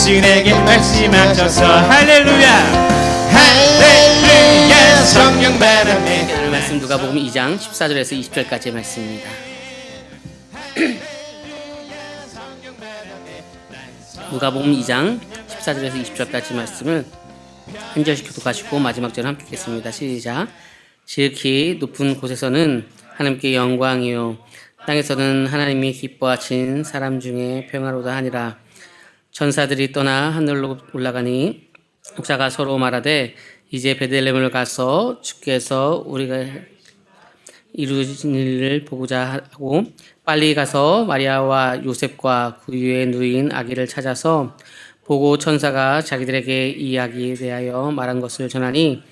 당신에게 말씀하셔서 할렐루야 할렐루야 성령 바람에. 오늘 말씀 누가복음 2장 14절에서 20절까지의 말씀입니다. 누가복음 2장 14절에서 20절까지 말씀을 한 절씩 교독하시고 마지막 절 함께 읽겠습니다. 시작. 지극히 높은 곳에서는 하나님께 영광이요 땅에서는 하나님이 기뻐하신 사람 중에 평화로다 하니라. 천사들이 떠나 하늘로 올라가니 목자가 서로 말하되 이제 베들레헴을 가서 주께서 우리가 이루신 일을 보고자 하고 빨리 가서 마리아와 요셉과 그 위에 누인 아기를 찾아서 보고 천사가 자기들에게 이 이야기에 대하여 말한 것을 전하니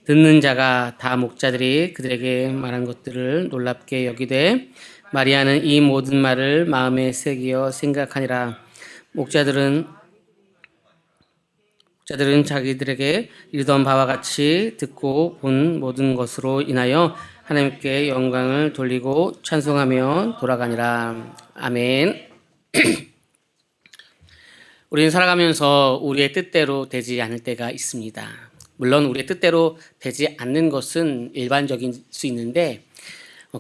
듣는 자가 다 목자들이 그들에게 말한 것들을 놀랍게 여기되 마리아는 이 모든 말을 마음에 새기어 생각하니라. 목자들은 자기들에게 이르던 바와 같이 듣고 본 모든 것으로 인하여 하나님께 영광을 돌리고 찬송하며 돌아가니라. 아멘. 우리는 살아가면서 우리의 뜻대로 되지 않을 때가 있습니다. 물론 우리의 뜻대로 되지 않는 것은 일반적인 수 있는데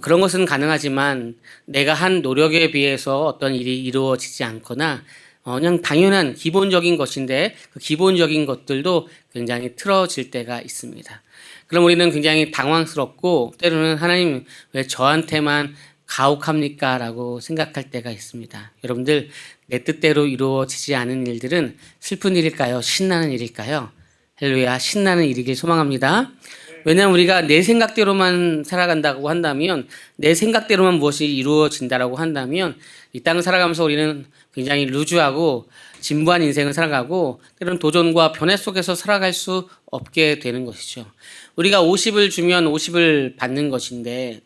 그런 것은 가능하지만 내가 한 노력에 비해서 어떤 일이 이루어지지 않거나 그냥 당연한 기본적인 것인데 그 기본적인 것들도 굉장히 틀어질 때가 있습니다. 그럼 우리는 굉장히 당황스럽고 때로는 하나님 왜 저한테만 가혹합니까? 라고 생각할 때가 있습니다. 여러분들 내 뜻대로 이루어지지 않은 일들은 슬픈 일일까요? 신나는 일일까요? 할렐루야, 신나는 일이길 소망합니다. 왜냐하면 우리가 내 생각대로만 살아간다고 한다면 내 생각대로만 무엇이 이루어진다라고 한다면 이 땅을 살아가면서 우리는 굉장히 루즈하고 진부한 인생을 살아가고 때로는 도전과 변화 속에서 살아갈 수 없게 되는 것이죠. 우리가 50을 주면 50을 받는 것인데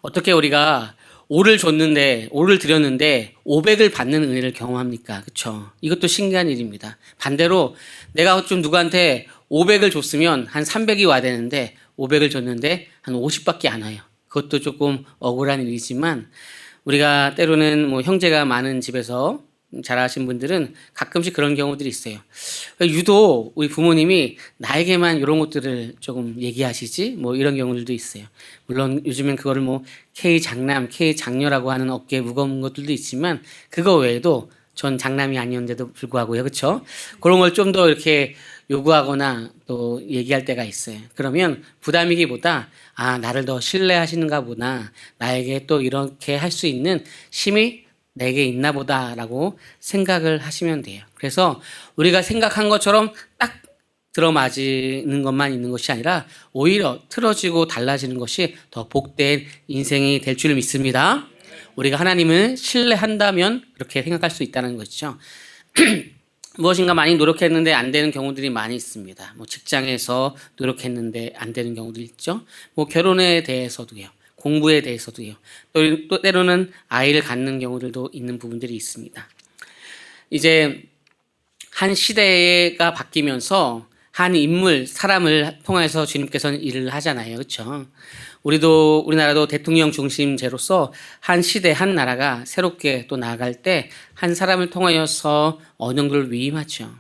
어떻게 우리가 5를 드렸는데 500을 받는 은혜를 경험합니까? 그렇죠? 이것도 신기한 일입니다. 반대로 내가 좀 누구한테 500을 줬으면 한 300이 와야 되는데 500을 줬는데 한 50밖에 안 와요. 그것도 조금 억울한 일이지만 우리가 때로는 뭐 형제가 많은 집에서 자라신 분들은 가끔씩 그런 경우들이 있어요. 유독 우리 부모님이 나에게만 이런 것들을 조금 얘기하시지? 뭐 이런 경우들도 있어요. 물론 요즘엔 그거를 뭐 K 장남, K 장녀라고 하는 어깨에 무거운 것들도 있지만 그거 외에도 전 장남이 아니었는데도 불구하고요. 그렇죠? 그런 걸 좀 더 이렇게 요구하거나 또 얘기할 때가 있어요. 그러면 부담이기보다 나를 더 신뢰하시는가 보다. 나에게 또 이렇게 할 수 있는 힘이 내게 있나 보다라고 생각을 하시면 돼요. 그래서 우리가 생각한 것처럼 딱 들어맞는 것만 있는 것이 아니라 오히려 틀어지고 달라지는 것이 더 복된 인생이 될 줄 믿습니다. 우리가 하나님을 신뢰한다면 그렇게 생각할 수 있다는 것이죠. 무엇인가 많이 노력했는데 안 되는 경우들이 많이 있습니다. 뭐 직장에서 노력했는데 안 되는 경우도 있죠. 뭐 결혼에 대해서도요. 공부에 대해서도요. 또 때로는 아이를 갖는 경우들도 있는 부분들이 있습니다. 이제 한 시대가 바뀌면서 한 인물, 사람을 통해서 주님께서는 일을 하잖아요. 그렇죠? 우리나라도 대통령 중심제로서 한 시대, 한 나라가 새롭게 또 나아갈 때 한 사람을 통하여서 어느 정도를 위임하죠.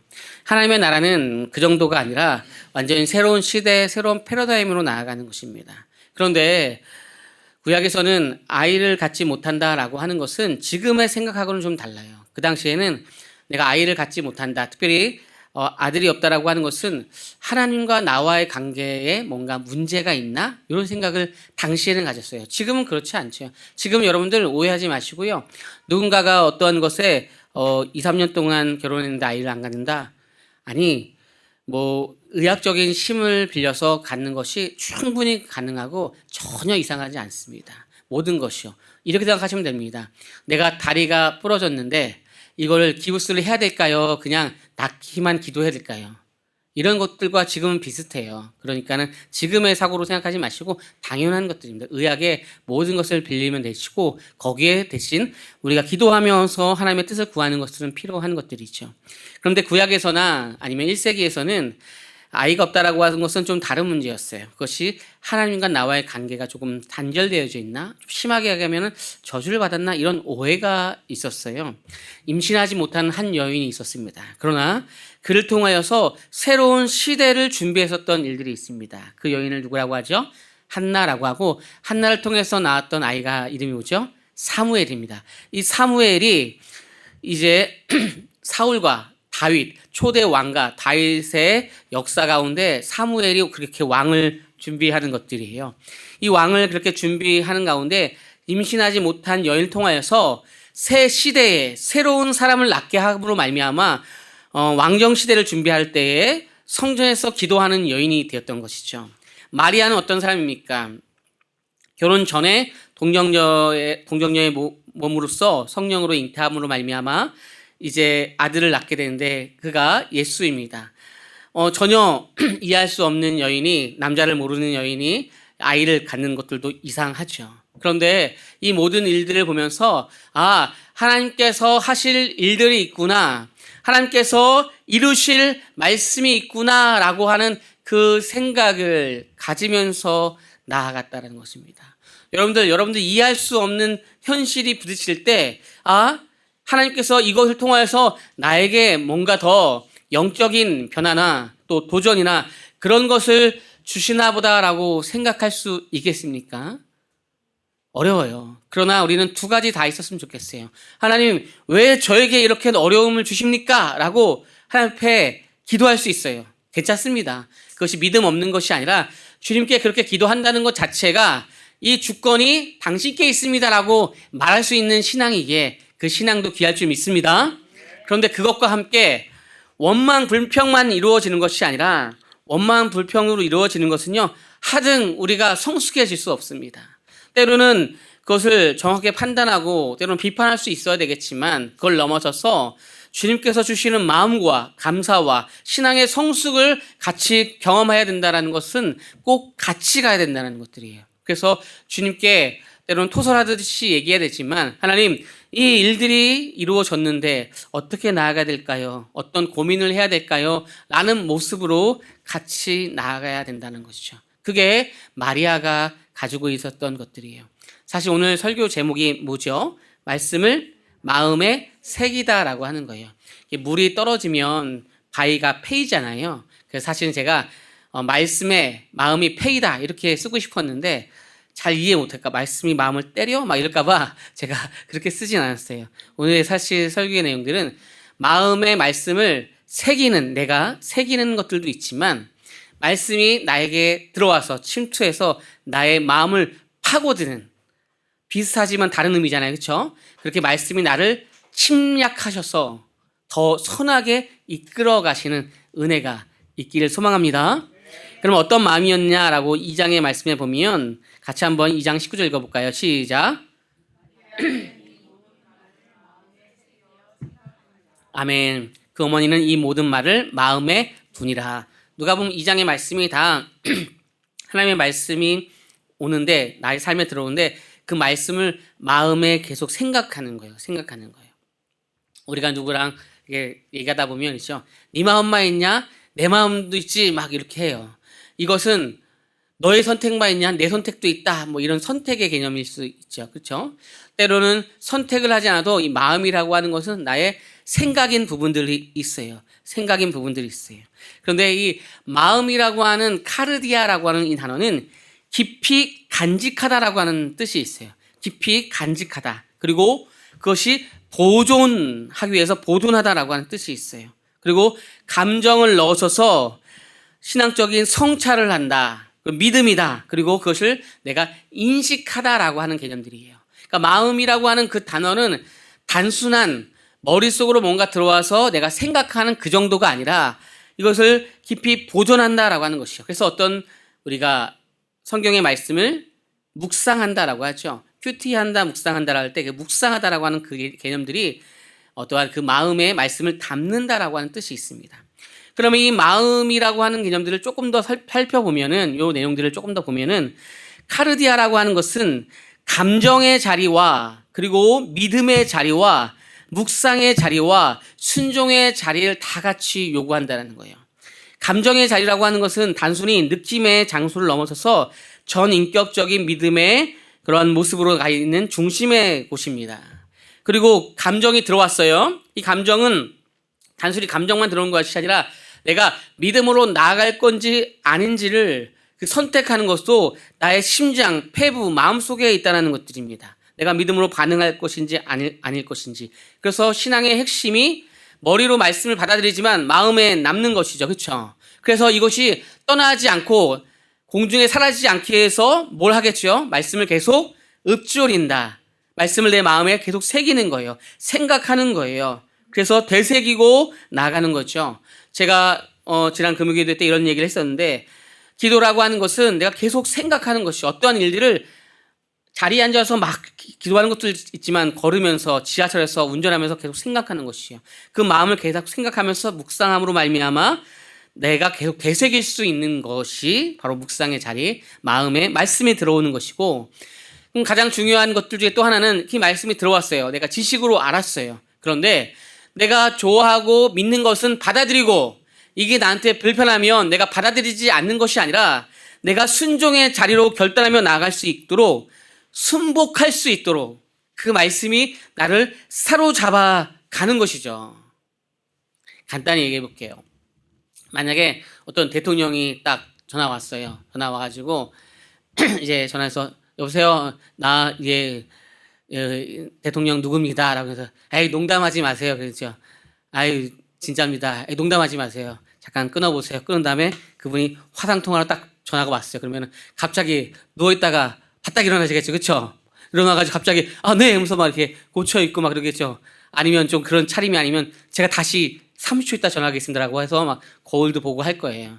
하나님의 나라는 그 정도가 아니라 완전히 새로운 시대, 새로운 패러다임으로 나아가는 것입니다. 그런데 구약에서는 아이를 갖지 못한다라고 하는 것은 지금의 생각하고는 좀 달라요. 그 당시에는 내가 아이를 갖지 못한다. 특별히 아들이 없다라고 하는 것은 하나님과 나와의 관계에 뭔가 문제가 있나? 이런 생각을 당시에는 가졌어요. 지금은 그렇지 않죠. 지금 여러분들 오해하지 마시고요. 누군가가 어떠한 것에 2, 3년 동안 결혼했는데 아이를 안 갖는다? 아니, 뭐 의학적인 힘을 빌려서 갖는 것이 충분히 가능하고 전혀 이상하지 않습니다. 모든 것이요. 이렇게 생각하시면 됩니다. 내가 다리가 부러졌는데 이걸 기부스를 해야 될까요? 그냥 낫기만 기도해야 될까요? 이런 것들과 지금은 비슷해요. 그러니까는 지금의 사고로 생각하지 마시고 당연한 것들입니다. 의학의 모든 것을 빌리면 되시고 거기에 대신 우리가 기도하면서 하나님의 뜻을 구하는 것들은 필요한 것들이죠. 그런데 구약에서나 아니면 1세기에서는 아이가 없다라고 하는 것은 좀 다른 문제였어요. 그것이 하나님과 나와의 관계가 조금 단절되어져 있나? 좀 심하게 얘기하면 저주를 받았나? 이런 오해가 있었어요. 임신하지 못한 한 여인이 있었습니다. 그러나 그를 통하여서 새로운 시대를 준비했었던 일들이 있습니다. 그 여인을 누구라고 하죠? 한나라고 하고, 한나를 통해서 나왔던 아이가 이름이 뭐죠? 사무엘입니다. 이 사무엘이 이제 사울과 다윗, 초대 왕과 다윗의 역사 가운데 사무엘이 그렇게 왕을 준비하는 것들이에요. 이 왕을 그렇게 준비하는 가운데 임신하지 못한 여인을 통하여서 새 시대에 새로운 사람을 낳게 함으로 말미암아 왕정 시대를 준비할 때에 성전에서 기도하는 여인이 되었던 것이죠. 마리아는 어떤 사람입니까? 결혼 전에 동정녀의 몸으로써 성령으로 잉태함으로 말미암아 이제 아들을 낳게 되는데 그가 예수입니다. 전혀 이해할 수 없는 여인이, 남자를 모르는 여인이 아이를 갖는 것들도 이상하죠. 그런데 이 모든 일들을 보면서 하나님께서 하실 일들이 있구나, 하나님께서 이루실 말씀이 있구나라고 하는 그 생각을 가지면서 나아갔다는 것입니다. 여러분들 이해할 수 없는 현실이 부딪힐 때 하나님께서 이것을 통하여서 나에게 뭔가 더 영적인 변화나 또 도전이나 그런 것을 주시나 보다라고 생각할 수 있겠습니까? 어려워요. 그러나 우리는 두 가지 다 있었으면 좋겠어요. 하나님, 왜 저에게 이렇게 어려움을 주십니까? 라고 하나님 앞에 기도할 수 있어요. 괜찮습니다. 그것이 믿음 없는 것이 아니라 주님께 그렇게 기도한다는 것 자체가 이 주권이 당신께 있습니다라고 말할 수 있는 신앙이기에 그 신앙도 귀할 줄 믿습니다. 그런데 그것과 함께 원망 불평만 이루어지는 것이 아니라, 원망 불평으로 이루어지는 것은요, 하등 우리가 성숙해질 수 없습니다. 때로는 그것을 정확하게 판단하고 때로는 비판할 수 있어야 되겠지만, 그걸 넘어서서 주님께서 주시는 마음과 감사와 신앙의 성숙을 같이 경험해야 된다는 것은 꼭 같이 가야 된다는 것들이에요. 그래서 주님께 때로는 토설하듯이 얘기해야 되지만, 하나님, 이 일들이 이루어졌는데 어떻게 나아가야 될까요? 어떤 고민을 해야 될까요? 라는 모습으로 같이 나아가야 된다는 것이죠. 그게 마리아가 가지고 있었던 것들이에요. 사실 오늘 설교 제목이 뭐죠? 말씀을 마음에 새기다라고 하는 거예요. 물이 떨어지면 바위가 패이잖아요. 그래서 사실은 제가 말씀에 마음이 패이다 이렇게 쓰고 싶었는데 잘 이해 못할까, 말씀이 마음을 때려? 막 이럴까봐 제가 그렇게 쓰진 않았어요. 오늘 사실 설교의 내용들은 마음의 말씀을 새기는, 내가 새기는 것들도 있지만 말씀이 나에게 들어와서 침투해서 나의 마음을 파고드는, 비슷하지만 다른 의미잖아요. 그렇죠? 그렇게 말씀이 나를 침략하셔서 더 선하게 이끌어 가시는 은혜가 있기를 소망합니다. 그럼 어떤 마음이었냐라고 2장의 말씀에 보면 같이 한번 2장 19절 읽어볼까요? 시작. 아멘. 그 어머니는 이 모든 말을 마음에 두니라. 누가 보면 2장의 말씀이 다 하나님의 말씀이 오는데, 나의 삶에 들어오는데 그 말씀을 마음에 계속 생각하는 거예요. 생각하는 거예요. 우리가 누구랑 얘기하다 보면 있죠. 네 마음만 있냐? 내 마음도 있지. 막 이렇게 해요. 이것은 너의 선택만 있냐? 내 선택도 있다. 뭐 이런 선택의 개념일 수 있죠. 그렇죠? 때로는 선택을 하지 않아도 이 마음이라고 하는 것은 나의 생각인 부분들이 있어요. 생각인 부분들이 있어요. 그런데 이 마음이라고 하는 카르디아라고 하는 이 단어는 깊이 간직하다라고 하는 뜻이 있어요. 깊이 간직하다. 그리고 그것이 보존하기 위해서 보존하다라고 하는 뜻이 있어요. 그리고 감정을 넣어서 신앙적인 성찰을 한다. 믿음이다. 그리고 그것을 내가 인식하다라고 하는 개념들이에요. 그러니까 마음이라고 하는 그 단어는 단순한 머릿속으로 뭔가 들어와서 내가 생각하는 그 정도가 아니라 이것을 깊이 보존한다라고 하는 것이죠. 그래서 어떤 우리가 성경의 말씀을 묵상한다라고 하죠. 큐티한다, 묵상한다라고 할 때 그 묵상하다라고 하는 그 개념들이 어떠한 그 마음의 말씀을 담는다라고 하는 뜻이 있습니다. 그러면 이 마음이라고 하는 개념들을 조금 더 살펴보면은, 요 내용들을 조금 더 보면은, 카르디아라고 하는 것은 감정의 자리와 그리고 믿음의 자리와 묵상의 자리와 순종의 자리를 다 같이 요구한다는 거예요. 감정의 자리라고 하는 것은 단순히 느낌의 장소를 넘어서서 전인격적인 믿음의 그런 모습으로 가 있는 중심의 곳입니다. 그리고 감정이 들어왔어요. 이 감정은 단순히 감정만 들어온 것이 아니라 내가 믿음으로 나아갈 건지 아닌지를 선택하는 것도 나의 심장, 폐부, 마음속에 있다는 것들입니다. 내가 믿음으로 반응할 것인지 아닐 것인지. 그래서 신앙의 핵심이 머리로 말씀을 받아들이지만 마음에 남는 것이죠. 그렇죠? 그래서 이것이 떠나지 않고 공중에 사라지지 않게 해서 뭘 하겠죠? 말씀을 계속 읊조린다. 말씀을 내 마음에 계속 새기는 거예요. 생각하는 거예요. 그래서 되새기고 나가는 거죠. 제가 지난 금요기도 때 이런 얘기를 했었는데 기도라고 하는 것은 내가 계속 생각하는 것이 어떠한 일들을 자리에 앉아서 막 기도하는 것도 있지만 걸으면서 지하철에서 운전하면서 계속 생각하는 것이에요. 그 마음을 계속 생각하면서 묵상함으로 말미암아 내가 계속 되새길 수 있는 것이 바로 묵상의 자리, 마음에 말씀이 들어오는 것이고 가장 중요한 것들 중에 또 하나는 이 말씀이 들어왔어요. 내가 지식으로 알았어요. 그런데 내가 좋아하고 믿는 것은 받아들이고 이게 나한테 불편하면 내가 받아들이지 않는 것이 아니라 내가 순종의 자리로 결단하며 나아갈 수 있도록 순복할 수 있도록 그 말씀이 나를 사로잡아 가는 것이죠. 간단히 얘기해 볼게요. 만약에 어떤 대통령이 딱 전화 왔어요. 전화 와가지고 이제 전화해서 여보세요. 나 대통령 누굽니다. 라고 해서 에이 농담하지 마세요. 그랬죠. 아유 진짜입니다. 에이, 농담하지 마세요. 잠깐 끊어보세요. 끊은 다음에 그분이 화상통화로 딱 전화가 왔어요. 그러면 갑자기 누워있다가 바짝 일어나시겠죠. 그렇죠? 일어나가지고 갑자기 네 하면서 막 이렇게 고쳐있고 막 그러겠죠. 아니면 좀 그런 차림이 아니면 제가 다시 30초 있다 전화하겠습니다라고 해서 막 거울도 보고 할 거예요.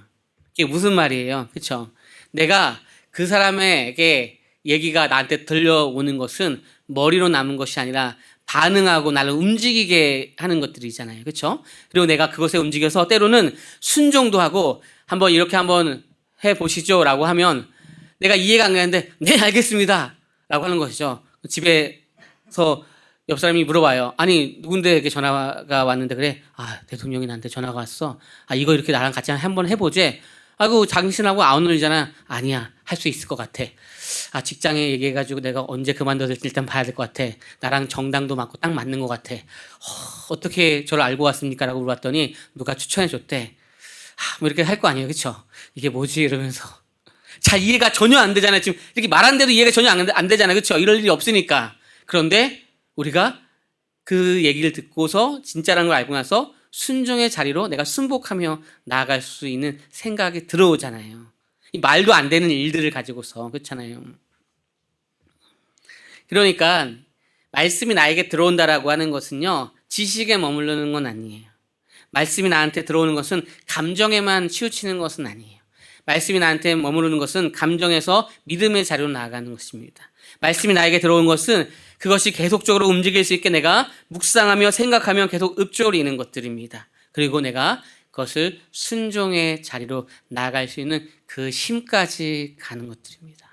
이게 무슨 말이에요? 그렇죠? 내가 그 사람에게 얘기가 나한테 들려오는 것은 머리로 남은 것이 아니라 반응하고 나를 움직이게 하는 것들이잖아요. 그렇죠? 그리고 내가 그것에 움직여서 때로는 순종도 하고 한번 이렇게 한번 해보시죠 라고 하면 내가 이해가 안 가는데 네 알겠습니다 라고 하는 것이죠. 집에서 옆 사람이 물어봐요. 아니 누군데 이렇게 전화가 왔는데 그래? 대통령이 나한테 전화가 왔어. 이거 이렇게 나랑 같이 한번 해보지. 아이고 당신하고 아웃놀이잖아. 아니야 할 수 있을 것 같아. 직장에 얘기해가지고 내가 언제 그만둬야 될지 일단 봐야 될 것 같아. 나랑 정당도 맞고 딱 맞는 것 같아. 어떻게 저를 알고 왔습니까? 라고 물어봤더니 누가 추천해줬대. 뭐 이렇게 할 거 아니에요. 그쵸? 이게 뭐지? 이러면서 잘 이해가 전혀 안 되잖아요. 지금 이렇게 말한 대로 이해가 전혀 안 되잖아요. 그쵸? 이럴 일이 없으니까. 그런데 우리가 그 얘기를 듣고서 진짜라는 걸 알고 나서 순종의 자리로 내가 순복하며 나아갈 수 있는 생각이 들어오잖아요. 이 말도 안 되는 일들을 가지고서. 그렇잖아요. 그러니까 말씀이 나에게 들어온다라고 하는 것은요. 지식에 머무르는 건 아니에요. 말씀이 나한테 들어오는 것은 감정에만 치우치는 것은 아니에요. 말씀이 나한테 머무르는 것은 감정에서 믿음의 자리로 나아가는 것입니다. 말씀이 나에게 들어오는 것은 그것이 계속적으로 움직일 수 있게 내가 묵상하며 생각하며 계속 읊조리는 것들입니다. 그리고 내가 그것을 순종의 자리로 나아갈 수 있는 그 힘까지 가는 것들입니다.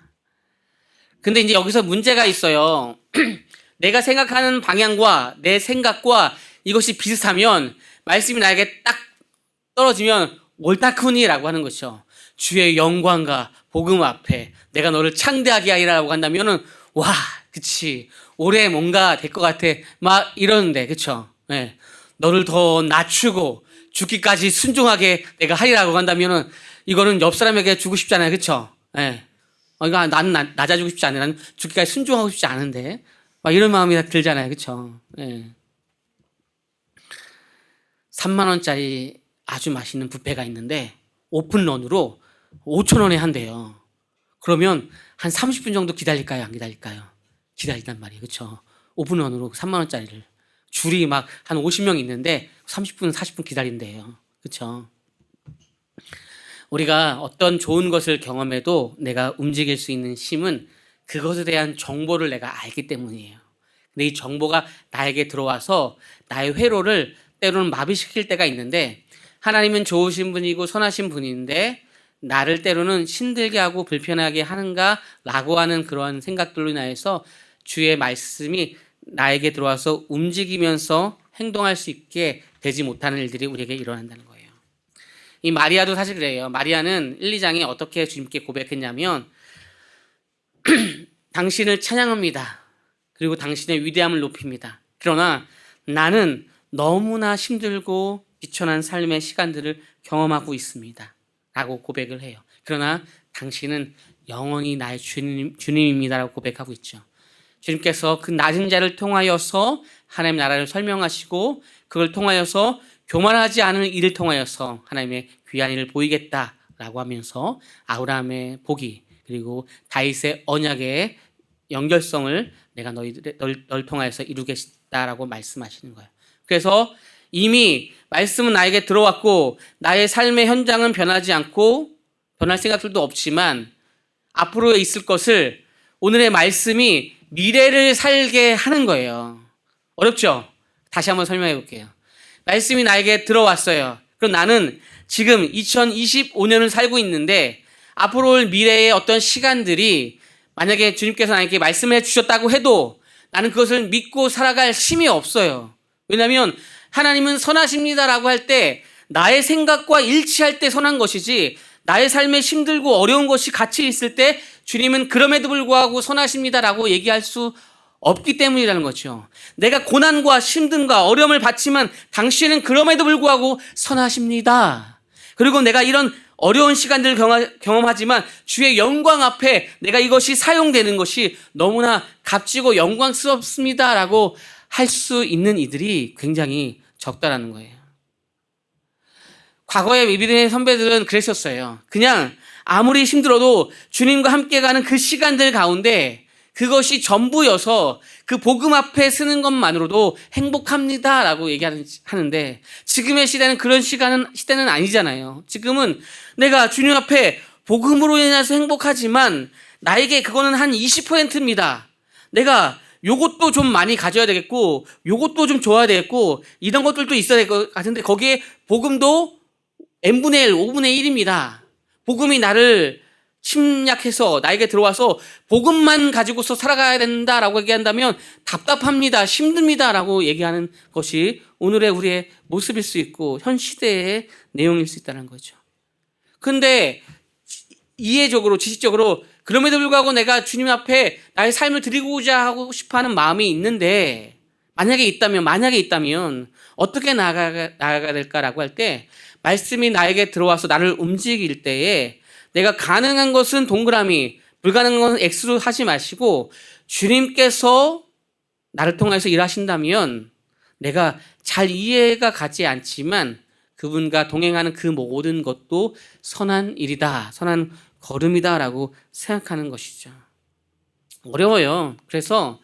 근데 이제 여기서 문제가 있어요. 내가 생각하는 방향과 내 생각과 이것이 비슷하면 말씀이 나에게 딱 떨어지면 옳다쿠니라고 하는 것이죠. 주의 영광과 복음 앞에 내가 너를 창대하게 하리라고 한다면은 와, 그치. 올해 뭔가 될 것 같아. 막 이러는데, 그쵸? 네. 너를 더 낮추고 죽기까지 순종하게 내가 하리라고 한다면은 이거는 옆 사람에게 주고 싶지 않아요. 그쵸? 네. 이거 나는 낮아지고 싶지 않아요. 나는 죽기까지 순종하고 싶지 않은데. 막 이런 마음이 들잖아요. 그쵸? 네. 3만원짜리 아주 맛있는 뷔페가 있는데 오픈런으로 5,000원에 한대요. 그러면 한 30분 정도 기다릴까요? 안 기다릴까요? 기다린단 말이에요. 그쵸? 오픈런으로 3만원짜리를. 줄이 막 한 50명 있는데 30분, 40분 기다린대요. 그쵸? 우리가 어떤 좋은 것을 경험해도 내가 움직일 수 있는 힘은 그것에 대한 정보를 내가 알기 때문이에요. 근데 이 정보가 나에게 들어와서 나의 회로를 때로는 마비시킬 때가 있는데 하나님은 좋으신 분이고 선하신 분인데 나를 때로는 힘들게 하고 불편하게 하는가라고 하는 그런 생각들로 인하여서 주의 말씀이 나에게 들어와서 움직이면서 행동할 수 있게 되지 못하는 일들이 우리에게 일어난다는 거예요. 이 마리아도 사실 그래요. 마리아는 1, 2장에 어떻게 주님께 고백했냐면 당신을 찬양합니다. 그리고 당신의 위대함을 높입니다. 그러나 나는 너무나 힘들고 비천한 삶의 시간들을 경험하고 있습니다. 라고 고백을 해요. 그러나 당신은 영원히 나의 주님입니다. 라고 고백하고 있죠. 주님께서 그 낮은 자를 통하여서 하나님 나라를 설명하시고 그걸 통하여서 교만하지 않을 일을 통하여서 하나님의 귀한 일을 보이겠다라고 하면서 아브라함의 복이 그리고 다윗의 언약의 연결성을 내가 널 통하여서 이루겠다라고 말씀하시는 거예요. 그래서 이미 말씀은 나에게 들어왔고 나의 삶의 현장은 변하지 않고 변할 생각들도 없지만 앞으로 있을 것을 오늘의 말씀이 미래를 살게 하는 거예요. 어렵죠? 다시 한번 설명해 볼게요. 말씀이 나에게 들어왔어요. 그럼 나는 지금 2025년을 살고 있는데 앞으로 올 미래의 어떤 시간들이 만약에 주님께서 나에게 말씀을 해주셨다고 해도 나는 그것을 믿고 살아갈 힘이 없어요. 왜냐하면 하나님은 선하십니다라고 할 때 나의 생각과 일치할 때 선한 것이지 나의 삶에 힘들고 어려운 것이 같이 있을 때 주님은 그럼에도 불구하고 선하십니다라고 얘기할 수 없기 때문이라는 거죠. 내가 고난과 힘듦과 어려움을 받지만 당신은 그럼에도 불구하고 선하십니다. 그리고 내가 이런 어려운 시간들을 경험하지만 주의 영광 앞에 내가 이것이 사용되는 것이 너무나 값지고 영광스럽습니다라고 할 수 있는 이들이 굉장히 적다라는 거예요. 과거의 믿음의 선배들은 그랬었어요. 그냥 아무리 힘들어도 주님과 함께 가는 그 시간들 가운데 그것이 전부여서 그 복음 앞에 서는 것만으로도 행복합니다라고 얘기하는데 지금의 시대는 그런 시대는 아니잖아요. 지금은 내가 주님 앞에 복음으로 인해서 행복하지만 나에게 그거는 한 20%입니다. 내가 요것도 좀 많이 가져야 되겠고 요것도 좀 줘야 되겠고 이런 것들도 있어야 될 것 같은데 거기에 복음도 n분의 1, 5분의 1입니다. 복음이 나를 침략해서 나에게 들어와서 복음만 가지고서 살아가야 된다라고 얘기한다면 답답합니다. 힘듭니다라고 얘기하는 것이 오늘의 우리의 모습일 수 있고 현 시대의 내용일 수 있다는 거죠. 근데 이해적으로 지식적으로 그럼에도 불구하고 내가 주님 앞에 나의 삶을 드리고자 하고 싶어하는 마음이 있는데 만약에 있다면 어떻게 나아가야 될까라고 할 때 말씀이 나에게 들어와서 나를 움직일 때에 내가 가능한 것은 동그라미, 불가능한 것은 X로 하지 마시고 주님께서 나를 통해서 일하신다면 내가 잘 이해가 가지 않지만 그분과 동행하는 그 모든 것도 선한 일이다, 선한 걸음이다라고 생각하는 것이죠. 어려워요. 그래서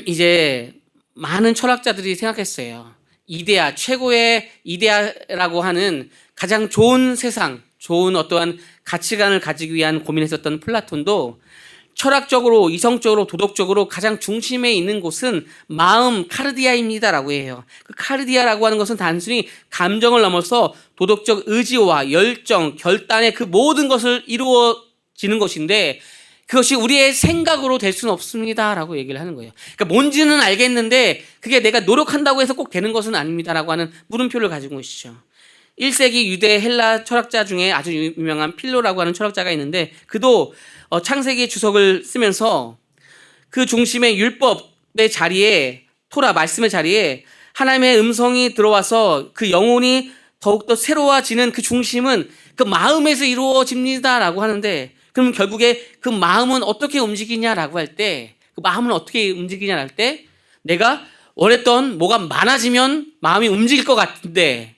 이제 많은 철학자들이 생각했어요. 이데아, 최고의 이데아라고 하는 가장 좋은 세상, 좋은 어떠한 가치관을 가지기 위한 고민했었던 플라톤도 철학적으로, 이성적으로, 도덕적으로 가장 중심에 있는 곳은 마음, 카르디아입니다라고 해요. 그 카르디아라고 하는 것은 단순히 감정을 넘어서 도덕적 의지와 열정, 결단의 그 모든 것을 이루어지는 것인데 그것이 우리의 생각으로 될 수는 없습니다라고 얘기를 하는 거예요. 그러니까 뭔지는 알겠는데 그게 내가 노력한다고 해서 꼭 되는 것은 아닙니다라고 하는 물음표를 가지고 계시죠. 1세기 유대 헬라 철학자 중에 아주 유명한 필로라고 하는 철학자가 있는데 그도 창세기 주석을 쓰면서 그 중심의 율법의 자리에 토라 말씀의 자리에 하나님의 음성이 들어와서 그 영혼이 더욱더 새로워지는 그 중심은 그 마음에서 이루어집니다라고 하는데 그럼 결국에 그 마음은 어떻게 움직이냐라고 할 때 그 마음은 어떻게 움직이냐라고 할 때 내가 원했던 뭐가 많아지면 마음이 움직일 것 같은데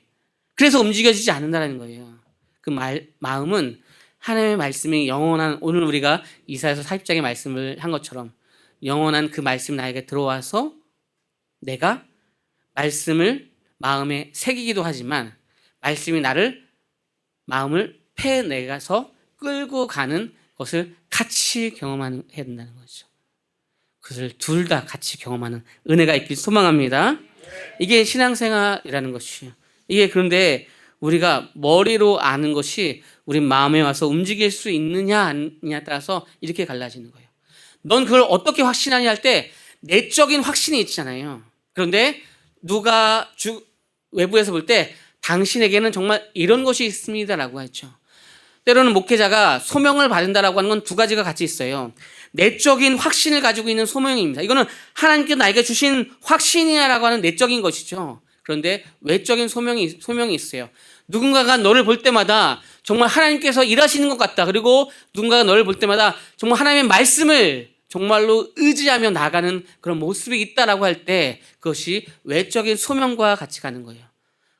그래서 움직여지지 않는다는 거예요. 그 마음은 하나님의 말씀이 영원한 오늘 우리가 이사야서 40장의 말씀을 한 것처럼 영원한 그 말씀이 나에게 들어와서 내가 말씀을 마음에 새기기도 하지만 말씀이 나를 마음을 패내가서 끌고 가는 것을 같이 경험해야 된다는 거죠. 그것을 둘 다 같이 경험하는 은혜가 있길 소망합니다. 이게 신앙생활이라는 것이에요. 이게 그런데 우리가 머리로 아는 것이 우리 마음에 와서 움직일 수 있느냐 아니냐에 따라서 이렇게 갈라지는 거예요. 넌 그걸 어떻게 확신하냐 할 때 내적인 확신이 있잖아요. 그런데 누가 외부에서 볼 때 당신에게는 정말 이런 것이 있습니다라고 했죠. 때로는 목회자가 소명을 받는다라고 하는 건 두 가지가 같이 있어요. 내적인 확신을 가지고 있는 소명입니다. 이거는 하나님께서 나에게 주신 확신이라고 하는 내적인 것이죠. 그런데 외적인 소명이 있어요. 누군가가 너를 볼 때마다 정말 하나님께서 일하시는 것 같다. 그리고 누군가가 너를 볼 때마다 정말 하나님의 말씀을 정말로 의지하며 나가는 그런 모습이 있다라고 할 때 그것이 외적인 소명과 같이 가는 거예요.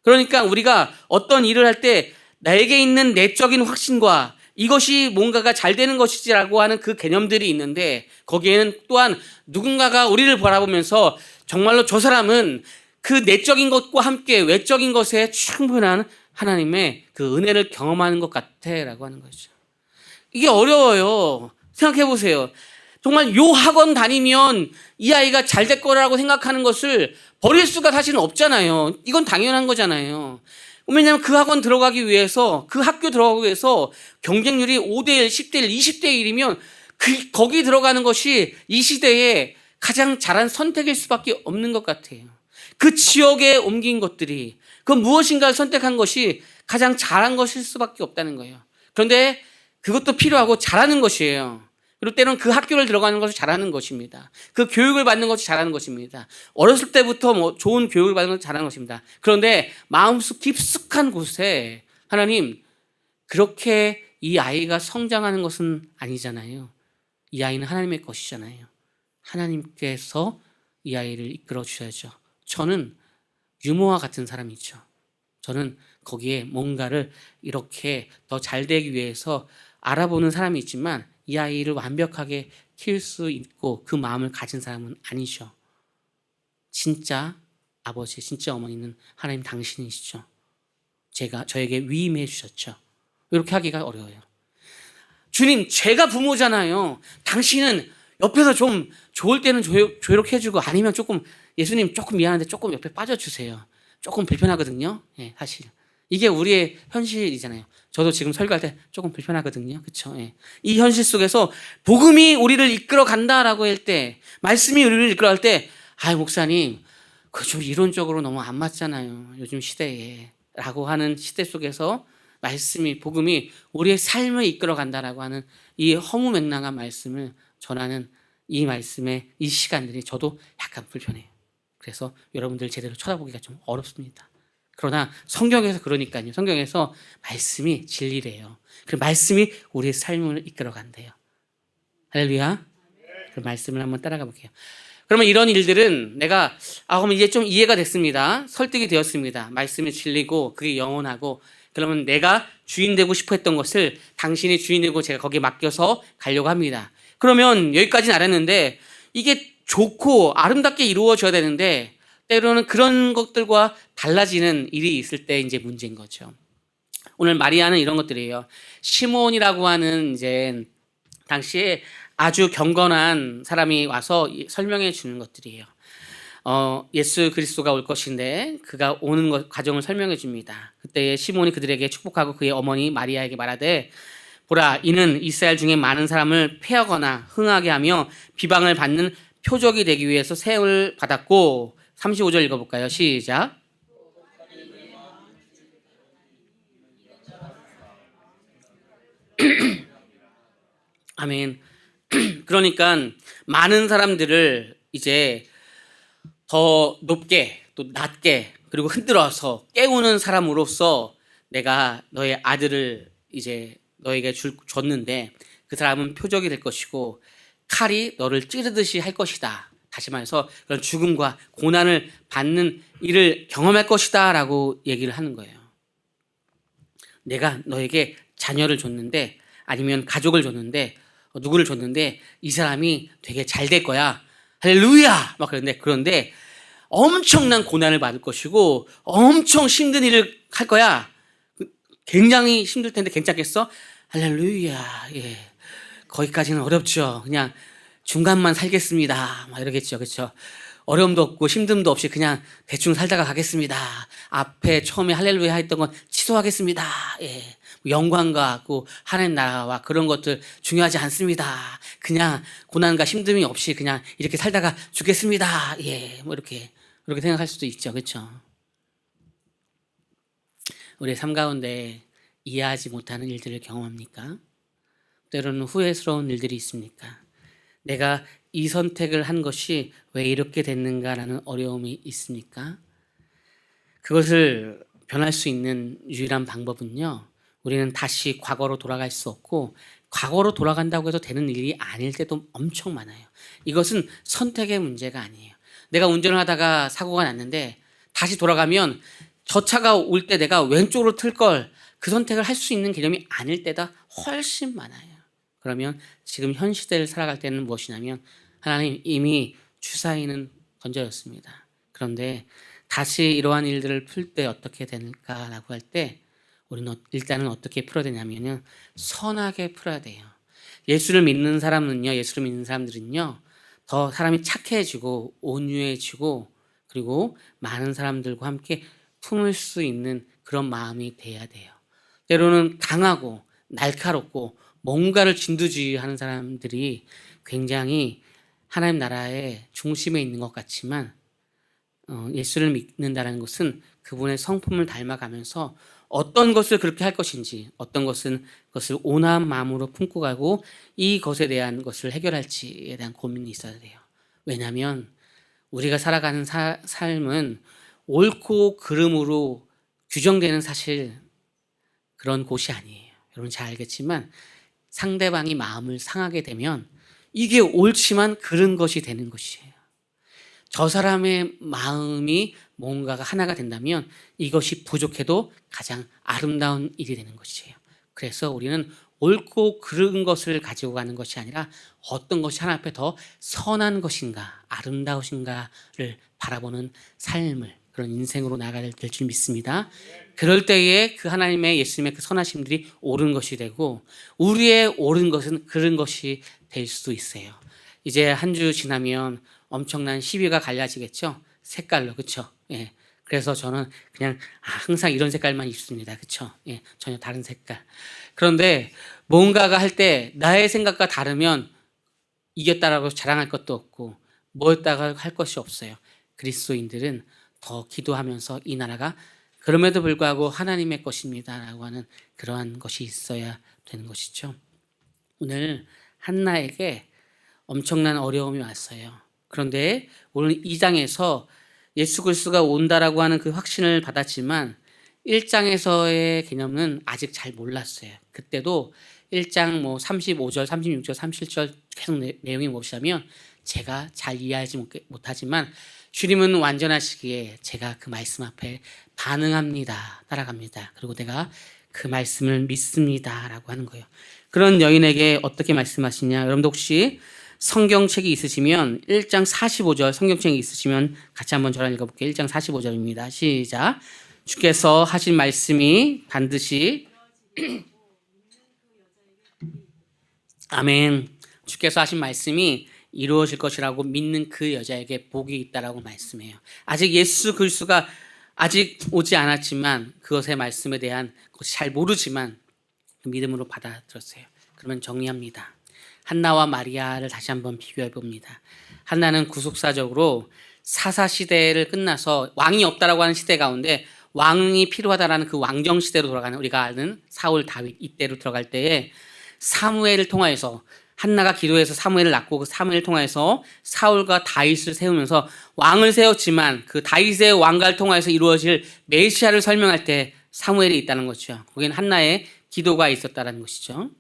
그러니까 우리가 어떤 일을 할 때 나에게 있는 내적인 확신과 이것이 뭔가가 잘 되는 것이지라고 하는 그 개념들이 있는데 거기에는 또한 누군가가 우리를 바라보면서 정말로 저 사람은 그 내적인 것과 함께 외적인 것에 충분한 하나님의 그 은혜를 경험하는 것 같아라고 하는 거죠. 이게 어려워요. 생각해 보세요. 정말 요 학원 다니면 이 아이가 잘 될 거라고 생각하는 것을 버릴 수가 사실은 없잖아요. 이건 당연한 거잖아요. 왜냐하면 그 학원 들어가기 위해서, 그 학교 들어가기 위해서 경쟁률이 5대1, 10대1, 20대1이면 거기 들어가는 것이 이 시대에 가장 잘한 선택일 수밖에 없는 것 같아요. 그 지역에 옮긴 것들이, 그 무엇인가를 선택한 것이 가장 잘한 것일 수밖에 없다는 거예요. 그런데 그것도 필요하고 잘하는 것이에요. 그리고 때로는 그 학교를 들어가는 것을 잘하는 것입니다. 그 교육을 받는 것이 잘하는 것입니다. 어렸을 때부터 좋은 교육을 받는 것이 잘하는 것입니다. 그런데 마음속 깊숙한 곳에 하나님, 그렇게 이 아이가 성장하는 것은 아니잖아요. 이 아이는 하나님의 것이잖아요. 하나님께서 이 아이를 이끌어 주셔야죠. 저는 유모와 같은 사람이죠. 저는 거기에 뭔가를 이렇게 더 잘 되기 위해서 알아보는 사람이 있지만 이 아이를 완벽하게 키울 수 있고 그 마음을 가진 사람은 아니죠. 진짜 아버지, 진짜 어머니는 하나님 당신이시죠. 저에게 위임해 주셨죠. 이렇게 하기가 어려워요. 주님, 제가 부모잖아요. 당신은 옆에서 좀 좋을 때는 조이렇게 해주고 아니면 조금 예수님 조금 미안한데 조금 옆에 빠져주세요. 조금 불편하거든요. 예, 사실. 이게 우리의 현실이잖아요. 저도 지금 설교할 때 조금 불편하거든요. 그렇죠? 예. 이 현실 속에서 복음이 우리를 이끌어 간다라고 할 때, 말씀이 우리를 이끌어 갈 때, 목사님, 그거 좀 이론적으로 너무 안 맞잖아요. 요즘 시대에. 라고 하는 시대 속에서 말씀이, 복음이 우리의 삶을 이끌어 간다라고 하는 이 허무맹랑한 말씀을 전하는 이 말씀의 이 시간들이 저도 약간 불편해요. 그래서 여러분들 제대로 쳐다보기가 좀 어렵습니다. 그러나 성경에서 그러니까요. 성경에서 말씀이 진리래요. 그 말씀이 우리의 삶을 이끌어 간대요. 할렐루야. 그 말씀을 한번 따라가 볼게요. 그러면 이런 일들은 내가 그럼 이제 좀 이해가 됐습니다. 설득이 되었습니다. 말씀이 진리고 그게 영원하고 그러면 내가 주인 되고 싶어 했던 것을 당신이 주인 되고 제가 거기에 맡겨서 가려고 합니다. 그러면 여기까지는 알았는데 이게 좋고 아름답게 이루어져야 되는데 때로는 그런 것들과 달라지는 일이 있을 때 이제 문제인 거죠. 오늘 마리아는 이런 것들이에요. 시몬이라고 하는 이제 당시에 아주 경건한 사람이 와서 설명해 주는 것들이에요. 예수 그리스도가 올 것인데 그가 오는 과정을 설명해 줍니다. 그때 시몬이 그들에게 축복하고 그의 어머니 마리아에게 말하되 보라, 이는 이스라엘 중에 많은 사람을 패하거나 흥하게 하며 비방을 받는 표적이 되기 위해서 세움을 받았고 35절 읽어볼까요? 시작. 아멘. 그러니까 많은 사람들을 이제 더 높게 또 낮게 그리고 흔들어서 깨우는 사람으로서 내가 너의 아들을 이제 너에게 줬는데 그 사람은 표적이 될 것이고 칼이 너를 찌르듯이 할 것이다. 다시 말해서 그런 죽음과 고난을 받는 일을 경험할 것이다 라고 얘기를 하는 거예요. 내가 너에게 자녀를 줬는데 아니면 가족을 줬는데 누구를 줬는데 이 사람이 되게 잘 될 거야. 할렐루야! 막 그런데 엄청난 고난을 받을 것이고 엄청 힘든 일을 할 거야. 굉장히 힘들 텐데 괜찮겠어? 할렐루야. 예. 거기까지는 어렵죠. 그냥 중간만 살겠습니다. 막 이러겠죠. 그렇죠? 어려움도 없고 힘듦도 없이 그냥 대충 살다가 가겠습니다. 앞에 처음에 할렐루야 했던 건 취소하겠습니다. 예. 영광과 그 하나님 나라와 그런 것들 중요하지 않습니다. 그냥 고난과 힘듦이 없이 그냥 이렇게 살다가 죽겠습니다. 예. 뭐 이렇게 생각할 수도 있죠. 그렇죠? 우리의 삶 가운데 이해하지 못하는 일들을 경험합니까? 때로는 후회스러운 일들이 있습니까? 내가 이 선택을 한 것이 왜 이렇게 됐는가라는 어려움이 있습니까? 그것을 변할 수 있는 유일한 방법은요, 우리는 다시 과거로 돌아갈 수 없고, 과거로 돌아간다고 해서 되는 일이 아닐 때도 엄청 많아요. 이것은 선택의 문제가 아니에요. 내가 운전을 하다가 사고가 났는데 다시 돌아가면 저 차가 올 때 내가 왼쪽으로 틀 걸, 그 선택을 할 수 있는 개념이 아닐 때가 훨씬 많아요. 그러면 지금 현 시대를 살아갈 때는 무엇이냐면, 하나님 이미 주사위는 던져졌습니다. 그런데 다시 이러한 일들을 풀 때 어떻게 될까라고 할 때 우리는 일단은 어떻게 풀어야 되냐면요, 선하게 풀어야 돼요. 예수를 믿는 사람들은요, 더 사람이 착해지고 온유해지고, 그리고 많은 사람들과 함께 품을 수 있는 그런 마음이 돼야 돼요. 때로는 강하고 날카롭고 뭔가를 진두지휘하는 사람들이 굉장히 하나님 나라의 중심에 있는 것 같지만, 예수를 믿는다는 것은 그분의 성품을 닮아가면서 어떤 것을 그렇게 할 것인지, 어떤 것은 그것을 온화한 마음으로 품고 가고 이것에 대한 것을 해결할지에 대한 고민이 있어야 돼요. 왜냐하면 우리가 살아가는 삶은 옳고 그름으로 규정되는 사실 그런 곳이 아니에요. 여러분 잘 알겠지만 상대방이 마음을 상하게 되면 이게 옳지만 그른 것이 되는 것이에요. 저 사람의 마음이 뭔가가 하나가 된다면 이것이 부족해도 가장 아름다운 일이 되는 것이에요. 그래서 우리는 옳고 그른 것을 가지고 가는 것이 아니라 어떤 것이 하나 앞에 더 선한 것인가, 아름다우신가를 바라보는 삶을, 그런 인생으로 나아가야 될 줄 믿습니다. 그럴 때에 그 하나님의, 예수님의 그 선하심들이 옳은 것이 되고, 우리의 옳은 것은 그른 것이 될 수도 있어요. 이제 한 주 지나면 엄청난 시위가 갈라지겠죠? 색깔로, 그쵸? 예. 그래서 저는 그냥 항상 이런 색깔만 입습니다. 그쵸? 예. 전혀 다른 색깔. 그런데 뭔가가 할 때 나의 생각과 다르면 이겼다라고 자랑할 것도 없고 뭐였다가 할 것이 없어요. 그리스도인들은 더 기도하면서 이 나라가 그럼에도 불구하고 하나님의 것입니다라고 하는 그러한 것이 있어야 되는 것이죠. 오늘 한나에게 엄청난 어려움이 왔어요. 그런데 오늘 2장에서 예수 그리스도가 온다라고 하는 그 확신을 받았지만 1장에서의 개념은 아직 잘 몰랐어요. 그때도 1장 35절, 36절, 37절 계속 내용이 무엇이냐면, 제가 잘 이해하지 못하지만 주님은 완전하시기에 제가 그 말씀 앞에 반응합니다. 따라갑니다. 그리고 내가 그 말씀을 믿습니다. 라고 하는 거예요. 그런 여인에게 어떻게 말씀하시냐. 여러분도 혹시 성경책이 있으시면 1장 45절 성경책이 있으시면 같이 한번 저랑 읽어볼게요. 1장 45절입니다. 시작. 주께서 하신 말씀이 반드시 아멘. 주께서 하신 말씀이 이루어질 것이라고 믿는 그 여자에게 복이 있다라고 말씀해요. 아직 예수 그리스도가 아직 오지 않았지만, 그것의 말씀에 대한 것이 잘 모르지만 믿음으로 받아들였어요. 그러면 정리합니다. 한나와 마리아를 다시 한번 비교해 봅니다. 한나는 구속사적으로 사사 시대를 끝나서 왕이 없다라고 하는 시대 가운데 왕이 필요하다라는 그 왕정 시대로 돌아가는, 우리가 아는 사울 다윗 이때로 들어갈 때에 사무엘을 통하여서, 한나가 기도해서 사무엘을 낳고 그 사무엘을 통하여서 사울과 다윗을 세우면서 왕을 세웠지만 그 다윗의 왕가를 통하여서 이루어질 메시아를 설명할 때 사무엘이 있다는 거죠. 거기는 한나의 기도가 있었다는 것이죠.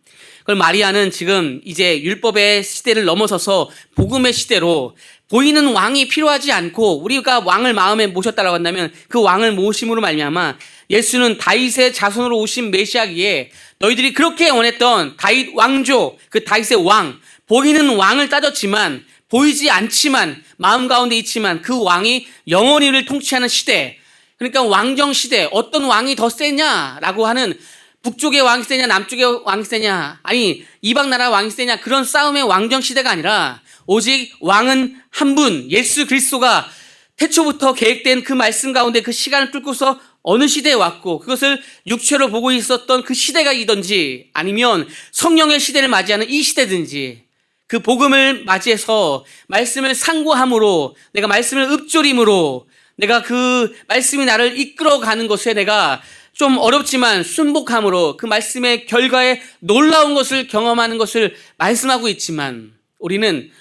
그럼 마리아는 지금 이제 율법의 시대를 넘어서서 복음의 시대로, 보이는 왕이 필요하지 않고 우리가 왕을 마음에 모셨다라고 한다면 그 왕을 모심으로 말미암아 예수는 다윗의 자손으로 오신 메시아기에 너희들이 그렇게 원했던 다윗 왕조, 그 다윗의 왕, 보이는 왕을 따졌지만, 보이지 않지만 마음 가운데 있지만 그 왕이 영원히를 통치하는 시대, 그러니까 왕정 시대, 어떤 왕이 더 세냐라고 하는, 북쪽의 왕이 세냐 남쪽의 왕이 세냐, 아니 이방 나라 왕이 세냐, 그런 싸움의 왕정 시대가 아니라 오직 왕은 한 분, 예수 그리스도가 태초부터 계획된 그 말씀 가운데 그 시간을 뚫고서 어느 시대에 왔고, 그것을 육체로 보고 있었던 그 시대가 이든지, 아니면 성령의 시대를 맞이하는 이 시대든지, 그 복음을 맞이해서 말씀을 상고함으로, 내가 말씀을 읊조림으로, 내가 그 말씀이 나를 이끌어가는 것에 내가 좀 어렵지만 순복함으로 그 말씀의 결과에 놀라운 것을 경험하는 것을 말씀하고 있지만 우리는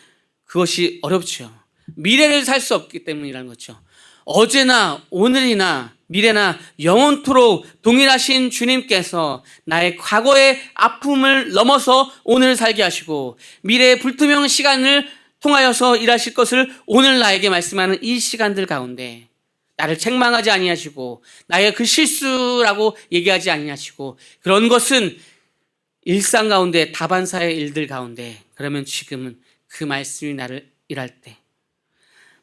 그것이 어렵죠. 미래를 살 수 없기 때문이라는 거죠. 어제나 오늘이나 미래나 영원토록 동일하신 주님께서 나의 과거의 아픔을 넘어서 오늘 살게 하시고 미래의 불투명한 시간을 통하여서 일하실 것을 오늘 나에게 말씀하는 이 시간들 가운데 나를 책망하지 아니하시고 나의 그 실수라고 얘기하지 아니하시고 그런 것은 일상 가운데 다반사의 일들 가운데 그러면 지금은 그 말씀이 나를 일할 때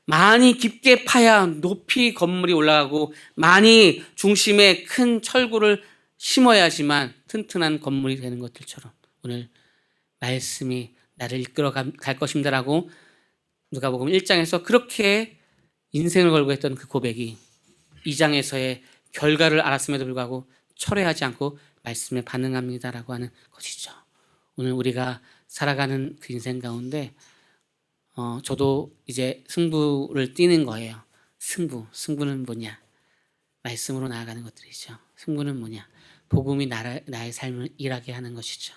많이 깊게 파야 높이 건물이 올라가고 많이 중심에 큰 철구를 심어야지만 튼튼한 건물이 되는 것들처럼 오늘 말씀이 나를 이끌어 갈 것입니다라고 누가복음 1장에서 그렇게 인생을 걸고 했던 그 고백이 2장에서의 결과를 알았음에도 불구하고 철회하지 않고 말씀에 반응합니다라고 하는 것이죠. 오늘 우리가 살아가는 그 인생 가운데 저도 이제 승부를 뛰는 거예요. 승부는 뭐냐? 말씀으로 나아가는 것들이죠. 승부는 뭐냐? 복음이 나의 삶을 일하게 하는 것이죠.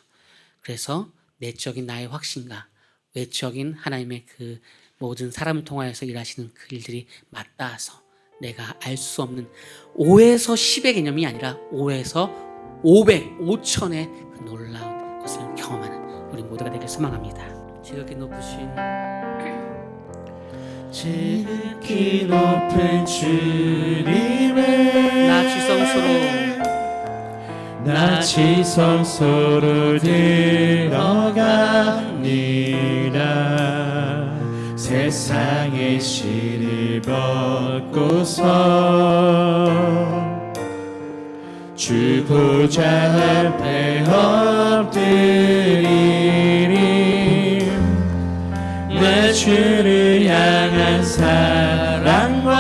그래서 내적인 나의 확신과 외적인 하나님의 그 모든 사람을 통하여서 일하시는 그 일들이 맞닿아서 내가 알 수 없는 5에서 10의 개념이 아니라 5에서 500, 5천의 그 놀라운 것을 경험하는 우리 모두가 되길 소망합니다. 지극히 높으신 지극히 높은 주님의 나 지성소로 들어갑니다. 세상의 실을 벗고서 주 보좌 앞에 엎드리리. 내 주를 향한 사랑과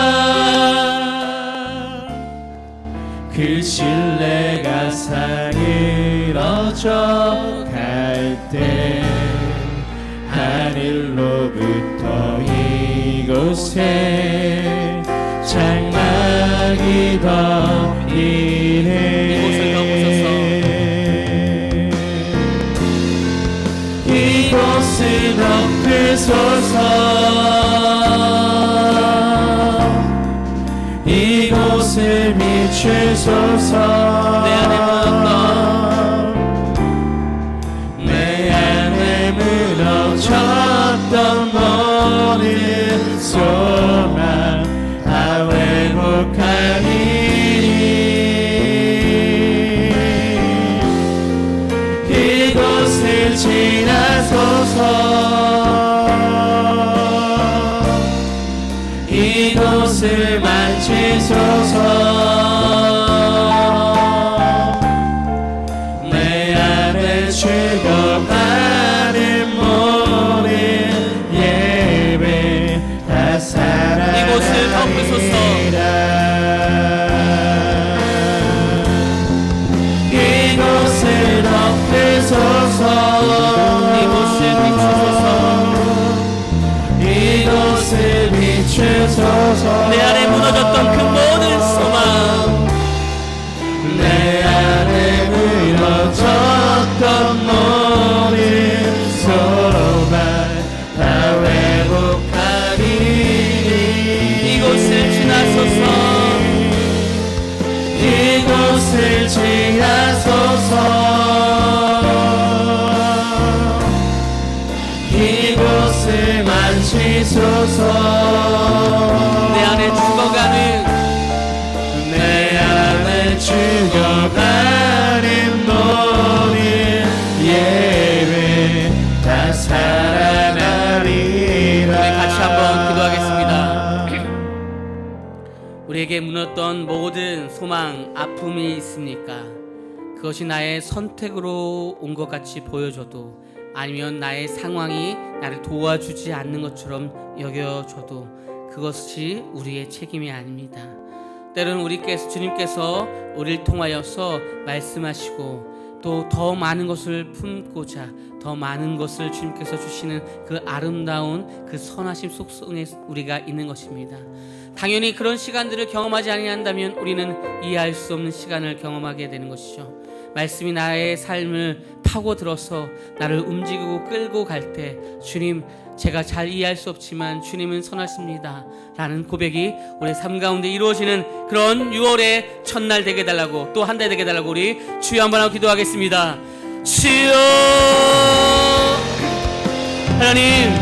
그 신뢰가 사그러져 갈 때 하늘로부터 이곳에 장막이 덮이네. 이곳을 덮으소서. 이곳을 비추소서. 내 안에 무너졌던 모든 소망 다 회복하리니. 이곳을 지나소서. 이곳을 만지소서. 내 안에 죽어가는 모든 예배 다 사랑하리라. 이곳을 덮으소서. 이곳을 덮으소서. 이곳을 비추소서. 이곳을 비추소서. 내 안에 무너졌던 그 모든 소망 내 안에 무너졌던 모든 소망 다 회복하리니. 이곳을 지나소서. 이곳을 지나소서. 이곳을 만지소서. 내 안에 죽어가는 내 안에 죽어가는 모든 예배 다 살아나리라. 우리 같이 한번 기도하겠습니다. 우리에게 무너졌던 모든 소망, 아픔이 있습니까? 그것이 나의 선택으로 온 것 같이 보여져도 아니면 나의 상황이 나를 도와주지 않는 것처럼 여겨져도 그것이 우리의 책임이 아닙니다. 때로는 주님께서 우리를 통하여서 말씀하시고 또 더 많은 것을 품고자 더 많은 것을 주님께서 주시는 그 아름다운 그 선하심 속성에 우리가 있는 것입니다. 당연히 그런 시간들을 경험하지 아니한다면 우리는 이해할 수 없는 시간을 경험하게 되는 것이죠. 말씀이 나의 삶을 파고들어서 나를 움직이고 끌고 갈 때 주님, 제가 잘 이해할 수 없지만 주님은 선하십니다 라는 고백이 우리의 삶 가운데 이루어지는 그런 6월의 첫날 되게 해달라고, 또 한 달 되게 해달라고 우리 주여 한번 하고 기도하겠습니다. 주여, 하나님,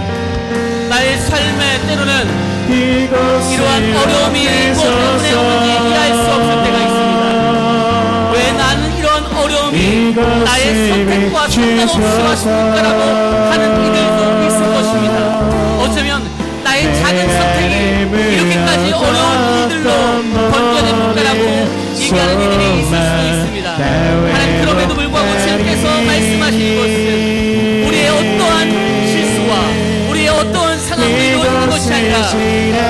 나의 삶에 때로는 이러한 어려움이 무엇 때문에 오는지 이해할 수 없을 때가 있습니다. 왜 나는 이러한 어려움이 나의 선택과 상관없이 왔을까라고 하는 이들도 있을 것입니다. 어쩌면 나의 작은 선택이 이렇게까지 어려운 이들로 번져낼까라고 얘기하는 이들이 있을 수도 있습니다. 하나님, 그럼에도 불구하고 주님께서 말씀하신 것은 우리의 어떠한 실수와 우리의 어떠한 상황이 이루어지는 것이 아니라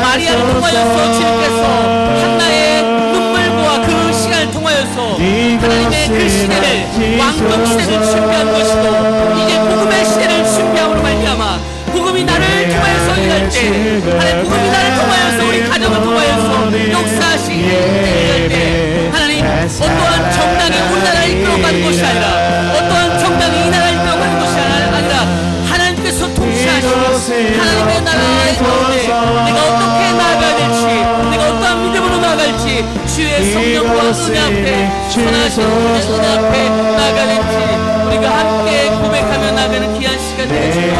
마리아를 통하여서 주님께서 한나의 눈물과 그 시간을 통하여서 하나님의 그 시대를, 왕국 시대를 준비한 것이고 이제 복음의 시대를 준비함으로 말미암아 복음이 나를 통하여서 일할 때, 하나님 복음이 나를 통하여서 우리 가정을 통하여서 역사하시기 일할 때 하나님, 어떠한 정당이 우리나라를 이끌어가는 것이 아니라 어떠한 정당이 이 나라를 이끌어가는 것이 아니라 하나님께서 통치하시고 하나님의 나라의 가운데 내가 어떻게 나아가야 될지, 내가 어떠한 믿음으로 나아갈지 주의 성령과 은혜 앞에, 선하신 은혜 앞에 나아가야 될지 우리가 함께 고백하며 나아가는 귀한 시간 되게 주님과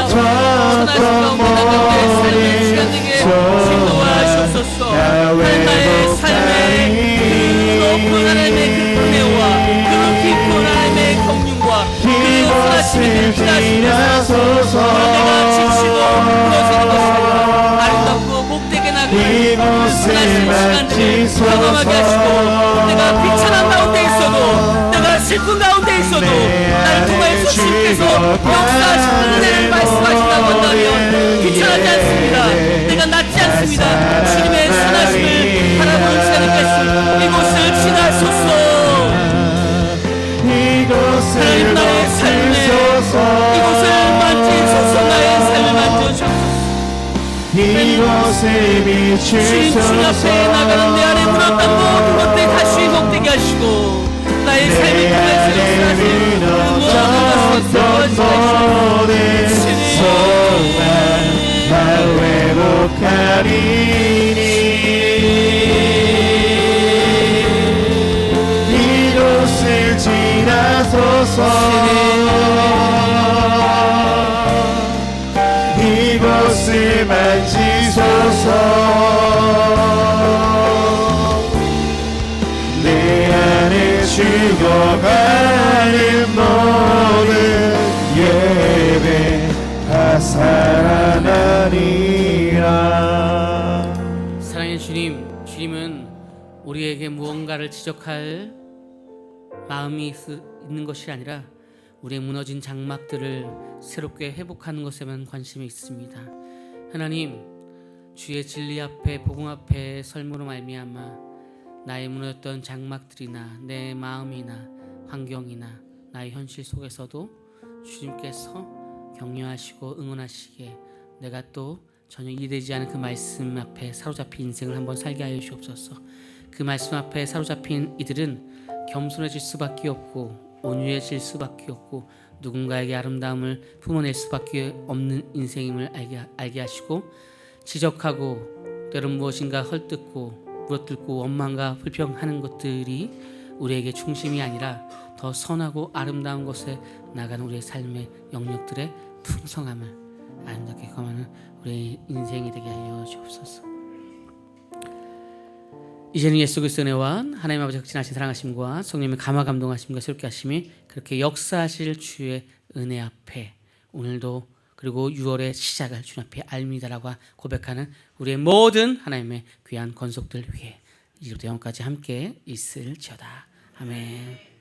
선하신 가운데 나아갈 때 삶의 시간 되게 인도하시옵소서. 하나님, 나의 삶의 그 높은 하나님의 그 은혜와 그 깊은 하나님의 경륜과 그 선하심이 일하시면서 내가 지치고 무너지는 것이 아니라 아름답고 복되게 나가는 그 선하신 시간들을 경험하게 하시고, 내가 비천한 가운데 있어도, 내가 슬픈 가운데 있어도 나를 통하여서 주님께서 역사하시는 은혜를 말씀하신다고 한다면 비천하지 않습니다. 내가 낫지 않습니다. 주님의 선하심을 바라보는 시간이 됐습니다. 이곳을 지나소서. 하나님, 나의 삶에 이곳을 만지소서. 나의 삶을 만져주소서. 주님 앞에 나가는 내 안에 물었던 모든 것들 다시 회복되게 하시고 나의 삶을 통해서 역사하신 그 모든 것을 이곳을 지나소서. 이곳을 만지소서. 내 안에 죽어가는 모든 예배 다 살아나리라. 사랑의 주님, 주님은 우리에게 무언가를 지적할 마음이 있는 것이 아니라 우리의 무너진 장막들을 새롭게 회복하는 것에만 관심이 있습니다. 하나님, 주의 진리 앞에, 복음 앞에 설므로 말미암아 나의 무너졌던 장막들이나 내 마음이나 환경이나 나의 현실 속에서도 주님께서 격려하시고 응원하시기에 내가 또 전혀 이해되지 않은 그 말씀 앞에 사로잡힌 인생을 한번 살게 하여 주옵소서. 그 말씀 앞에 사로잡힌 이들은 겸손해질 수밖에 없고 온유해질 수밖에 없고 누군가에게 아름다움을 품어낼 수밖에 없는 인생임을 알게 하시고, 지적하고 때론 무엇인가 헐뜯고 물어뜯고 원망과 불평하는 것들이 우리에게 중심이 아니라 더 선하고 아름다운 것에 나가는 우리의 삶의 영역들의 풍성함을 아름답게 경험하는 우리의 인생이 되게 하여 주옵소서. 이제는 예수 그리스도의 은혜와 하나님 아버지 극진하신 사랑하심과 성령님의 감화 감동하심과 새롭게 하심이 그렇게 역사하실 주의 은혜 앞에 오늘도 그리고 6월의 시작을 주님 앞에 알미다라고 고백하는 우리의 모든 하나님의 귀한 권속들 위해 이제부터 영원까지 함께 있을지어다. 아멘.